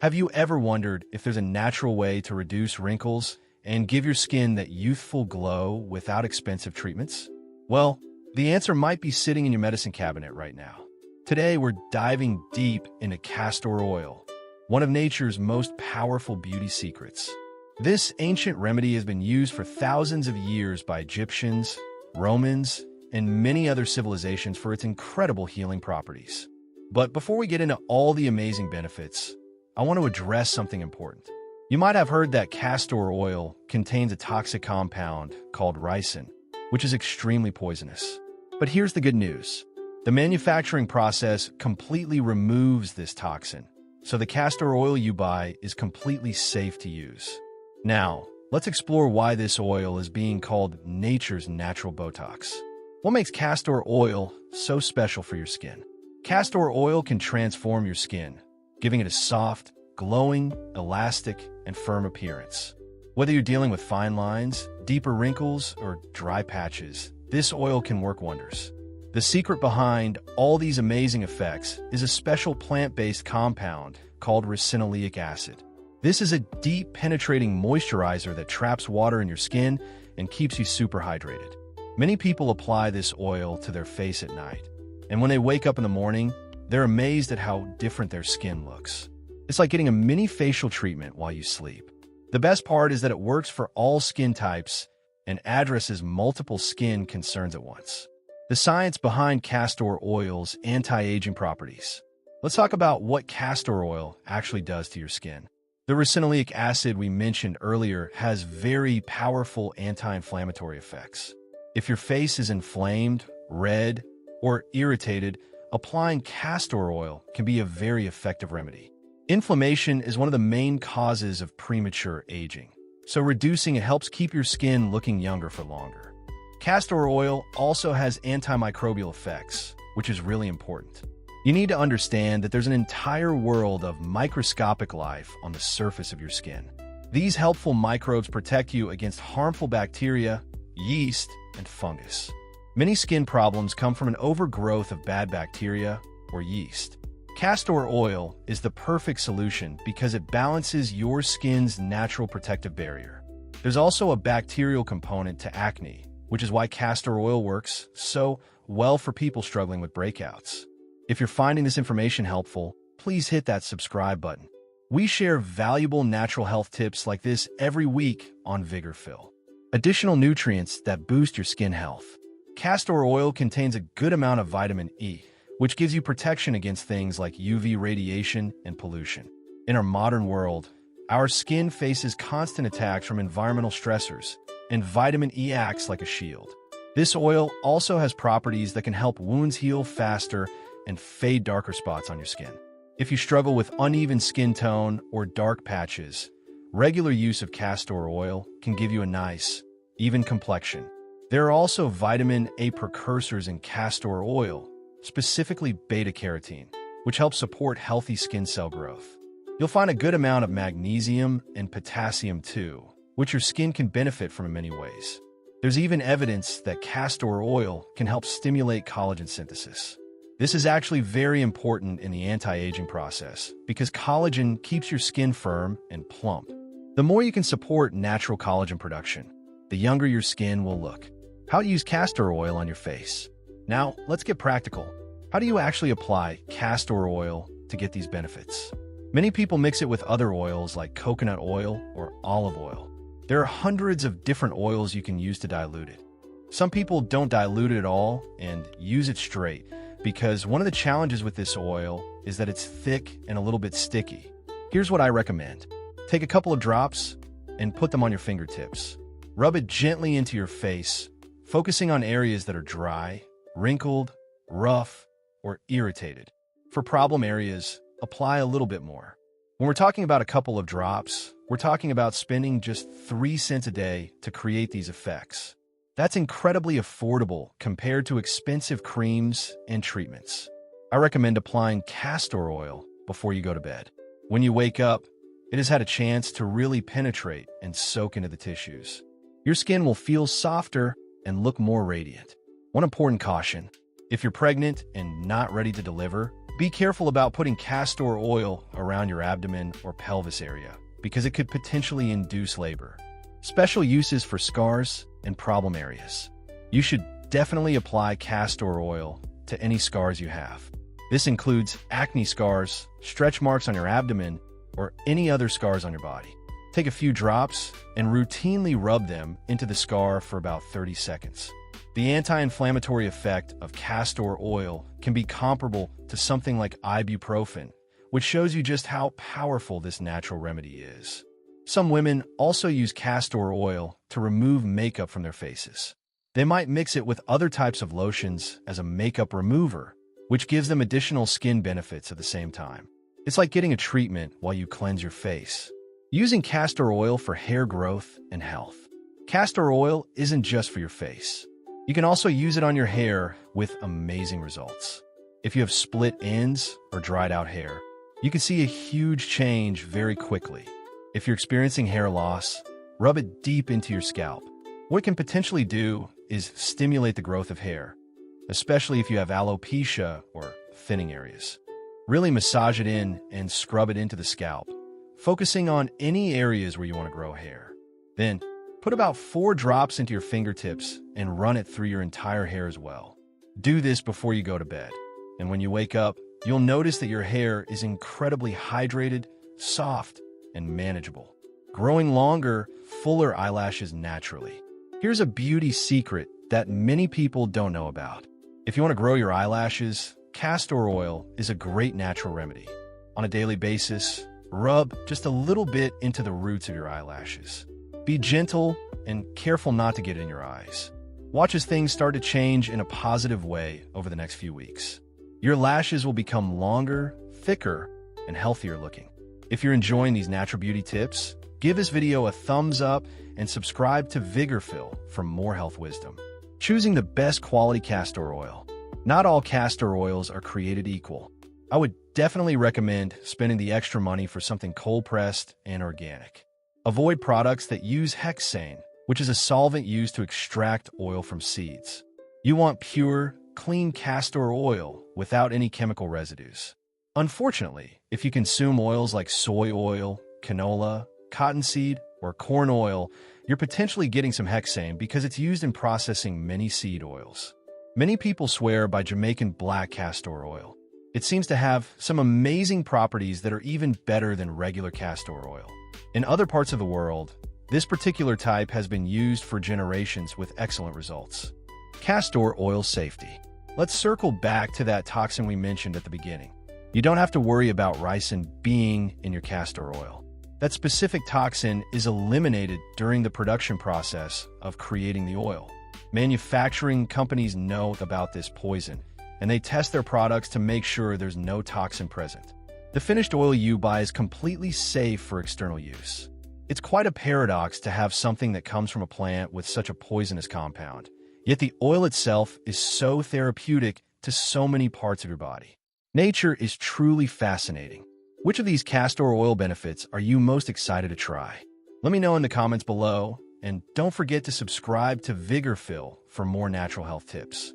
Have you ever wondered if there's a natural way to reduce wrinkles and give your skin that youthful glow without expensive treatments? Well, the answer might be sitting in your medicine cabinet right now. Today, we're diving deep into castor oil, one of nature's most powerful beauty secrets. This ancient remedy has been used for thousands of years by Egyptians, Romans, and many other civilizations for its incredible healing properties. But before we get into all the amazing benefits, I want to address something important. You might have heard that castor oil contains a toxic compound called ricin, which is extremely poisonous. But here's the good news. The manufacturing process completely removes this toxin, so the castor oil you buy is completely safe to use. Now, let's explore why this oil is being called nature's natural Botox. What makes castor oil so special for your skin? Castor oil can transform your skin, giving it a soft, glowing, elastic, and firm appearance. Whether you're dealing with fine lines, deeper wrinkles, or dry patches, this oil can work wonders. The secret behind all these amazing effects is a special plant-based compound called ricinoleic acid. This is a deep, penetrating moisturizer that traps water in your skin and keeps you super hydrated. Many people apply this oil to their face at night, and when they wake up in the morning, they're amazed at how different their skin looks. It's like getting a mini facial treatment while you sleep. The best part is that it works for all skin types and addresses multiple skin concerns at once. The science behind castor oil's anti-aging properties. Let's talk about what castor oil actually does to your skin. The ricinoleic acid we mentioned earlier has very powerful anti-inflammatory effects. If your face is inflamed, red, or irritated, applying castor oil can be a very effective remedy. Inflammation is one of the main causes of premature aging, so reducing it helps keep your skin looking younger for longer. Castor oil also has antimicrobial effects, which is really important. You need to understand that there's an entire world of microscopic life on the surface of your skin. These helpful microbes protect you against harmful bacteria, yeast, and fungus. Many skin problems come from an overgrowth of bad bacteria or yeast. Castor oil is the perfect solution because it balances your skin's natural protective barrier. There's also a bacterial component to acne, which is why castor oil works so well for people struggling with breakouts. If you're finding this information helpful, please hit that subscribe button. We share valuable natural health tips like this every week on VIGORPHIL. Additional nutrients that boost your skin health. Castor oil contains a good amount of vitamin E, which gives you protection against things like UV radiation and pollution. In our modern world, our skin faces constant attacks from environmental stressors, and vitamin E acts like a shield. This oil also has properties that can help wounds heal faster and fade darker spots on your skin. If you struggle with uneven skin tone or dark patches, regular use of castor oil can give you a nice, even complexion. There are also vitamin A precursors in castor oil, specifically beta-carotene, which helps support healthy skin cell growth. You'll find a good amount of magnesium and potassium too, which your skin can benefit from in many ways. There's even evidence that castor oil can help stimulate collagen synthesis. This is actually very important in the anti-aging process because collagen keeps your skin firm and plump. The more you can support natural collagen production, the younger your skin will look. How to use castor oil on your face. Now, let's get practical. How do you actually apply castor oil to get these benefits? Many people mix it with other oils like coconut oil or olive oil. There are hundreds of different oils you can use to dilute it. Some people don't dilute it at all and use it straight because one of the challenges with this oil is that it's thick and a little bit sticky. Here's what I recommend. Take a couple of drops and put them on your fingertips. Rub it gently into your face, focusing on areas that are dry, wrinkled, rough, or irritated. For problem areas, apply a little bit more. When we're talking about a couple of drops, we're talking about spending just 3 cents a day to create these effects. That's incredibly affordable compared to expensive creams and treatments. I recommend applying castor oil before you go to bed. When you wake up, it has had a chance to really penetrate and soak into the tissues. Your skin will feel softer and look more radiant. One important caution: if you're pregnant and not ready to deliver, Be careful about putting castor oil around your abdomen or pelvis area because it could potentially induce labor. Special uses for scars and problem areas. You should definitely apply castor oil to any scars you have. This includes acne scars, stretch marks on your abdomen, or any other scars on your body. Take a few drops and routinely rub them into the scar for about 30 seconds. The anti-inflammatory effect of castor oil can be comparable to something like ibuprofen, which shows you just how powerful this natural remedy is. Some women also use castor oil to remove makeup from their faces. They might mix it with other types of lotions as a makeup remover, which gives them additional skin benefits at the same time. It's like getting a treatment while you cleanse your face. Using castor oil for hair growth and health. Castor oil isn't just for your face. You can also use it on your hair with amazing results. If you have split ends or dried out hair, you can see a huge change very quickly. If you're experiencing hair loss, rub it deep into your scalp. What it can potentially do is stimulate the growth of hair, especially if you have alopecia or thinning areas. Really massage it in and scrub it into the scalp, focusing on any areas where you want to grow hair. Then, put about 4 drops into your fingertips and run it through your entire hair as well. Do this before you go to bed, and when you wake up, you'll notice that your hair is incredibly hydrated, soft, and manageable, growing longer, fuller eyelashes naturally. Here's a beauty secret that many people don't know about. If you want to grow your eyelashes, castor oil is a great natural remedy. On a daily basis, rub just a little bit into the roots of your eyelashes. Be gentle and careful not to get it in your eyes. Watch as things start to change in a positive way over the next few weeks. Your lashes will become longer, thicker, and healthier looking. If you're enjoying these natural beauty tips, give this video a thumbs up and subscribe to VIGORPHIL for more health wisdom. Choosing the best quality castor oil. Not all castor oils are created equal. I would definitely recommend spending the extra money for something cold-pressed and organic. Avoid products that use hexane, which is a solvent used to extract oil from seeds. You want pure, clean castor oil without any chemical residues. Unfortunately, if you consume oils like soy oil, canola, cottonseed, or corn oil, you're potentially getting some hexane because it's used in processing many seed oils. Many people swear by Jamaican black castor oil. It seems to have some amazing properties that are even better than regular castor oil. In other parts of the world, this particular type has been used for generations with excellent results. Castor Oil Safety. Let's circle back to that toxin we mentioned at the beginning. You don't have to worry about ricin being in your castor oil. That specific toxin is eliminated during the production process of creating the oil. Manufacturing companies know about this poison, and they test their products to make sure there's no toxin present. The finished oil you buy is completely safe for external use. It's quite a paradox to have something that comes from a plant with such a poisonous compound, yet the oil itself is so therapeutic to so many parts of your body. Nature is truly fascinating. Which of these castor oil benefits are you most excited to try? Let me know in the comments below, and don't forget to subscribe to VIGORPHIL for more natural health tips.